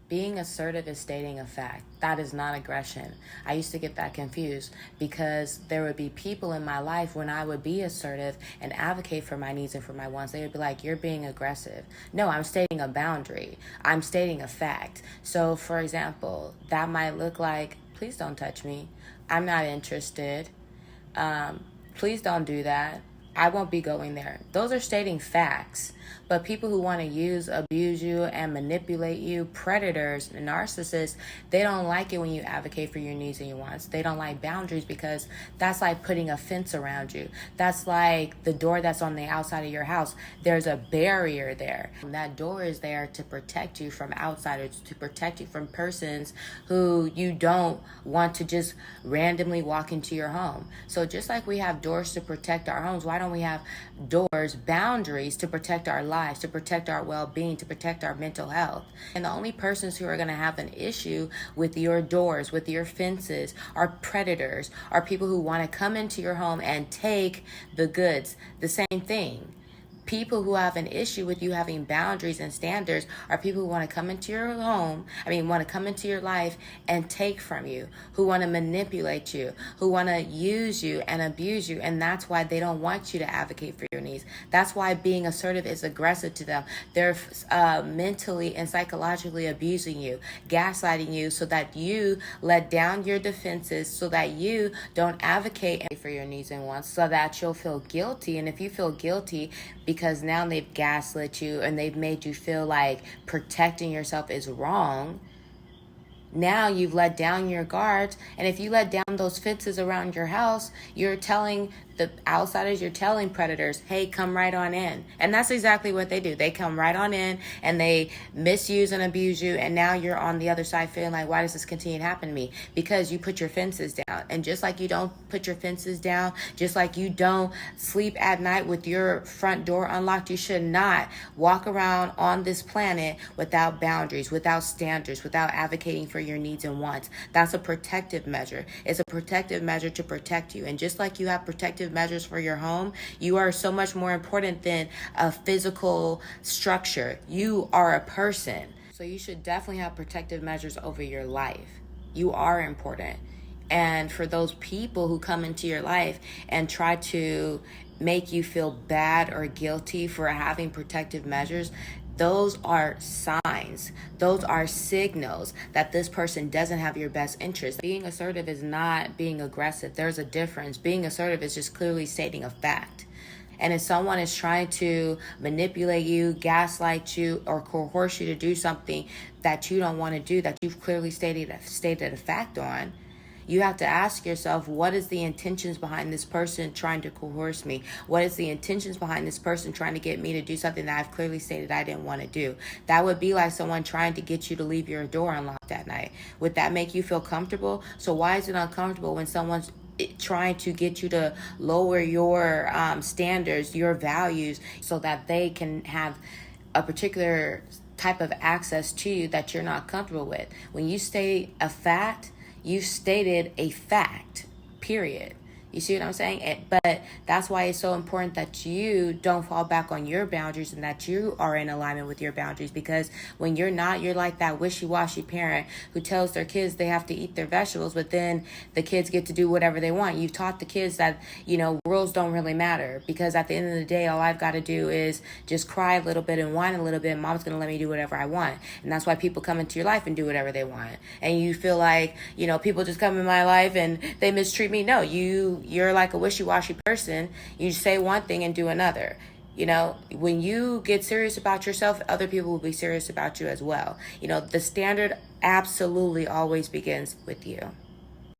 Being assertive is stating a fact. That is not aggression. I used to get that confused because there would be people in my life when I would be assertive and advocate for my needs and for my wants. They would be like, you're being aggressive. No, I'm stating a boundary. I'm stating a fact. So, for example, that might look like, please don't touch me. I'm not interested. Please don't do that. I won't be going there. Those are stating facts. But people who want to use, abuse you, and manipulate you, predators, narcissists, they don't like it when you advocate for your needs and your wants. They don't like boundaries because that's like putting a fence around you. That's like the door that's on the outside of your house. There's a barrier there. And that door is there to protect you from outsiders, to protect you from persons who you don't want to just randomly walk into your home. So just like we have doors to protect our homes, why don't we have doors, boundaries to protect our lives, to protect our well-being, to protect our mental health? And the only persons who are going to have an issue with your doors, with your fences, are predators, are people who want to come into your home and take the goods. The same thing. People who have an issue with you having boundaries and standards are people who want to come into your home, want to come into your life and take from you, who want to manipulate you, who want to use you and abuse you. And that's why they don't want you to advocate for your needs. That's why being assertive is aggressive to them. They're mentally and psychologically abusing you, gaslighting you so that you let down your defenses, so that you don't advocate for your needs and wants, so that you'll feel guilty. And if you feel guilty, because now they've gaslit you and they've made you feel like protecting yourself is wrong, now you've let down your guards. And if you let down those fences around your house, you're telling the outsiders, you're telling predators, hey, come right on in. And that's exactly what they do. They come right on in and they misuse and abuse you. And now you're on the other side feeling like, why does this continue to happen to me? Because you put your fences down. And just like you don't put your fences down, just like you don't sleep at night with your front door unlocked, you should not walk around on this planet without boundaries, without standards, without advocating for your needs and wants. That's a protective measure. It's a protective measure to protect you. And just like you have protective measures for your home, you are so much more important than a physical structure. You are a person. So you should definitely have protective measures over your life. You are important. And for those people who come into your life and try to make you feel bad or guilty for having protective measures, those are signs. Those are signals that this person doesn't have your best interest. Being assertive is not being aggressive. There's a difference. Being assertive is just clearly stating a fact. And if someone is trying to manipulate you, gaslight you, or coerce you to do something that you don't want to do, that you've clearly stated a fact on, you have to ask yourself, what is the intentions behind this person trying to coerce me? What is the intentions behind this person trying to get me to do something that I've clearly stated I didn't want to do? That would be like someone trying to get you to leave your door unlocked at night. Would that make you feel comfortable? So why is it uncomfortable when someone's trying to get you to lower your standards, your values, so that they can have a particular type of access to you that you're not comfortable with? When you state a fact, you stated a fact, period. You see what I'm saying? But that's why it's so important that you don't fall back on your boundaries and that you are in alignment with your boundaries. Because when you're not, you're like that wishy-washy parent who tells their kids they have to eat their vegetables, but then the kids get to do whatever they want. You've taught the kids that, rules don't really matter, because at the end of the day, all I've got to do is just cry a little bit and whine a little bit, and mom's going to let me do whatever I want. And that's why people come into your life and do whatever they want. And you feel like, people just come in my life and they mistreat me. No, you're like a wishy-washy person. You say one thing and do another. When you get serious about yourself, other people will be serious about you as well. The standard absolutely always begins with you.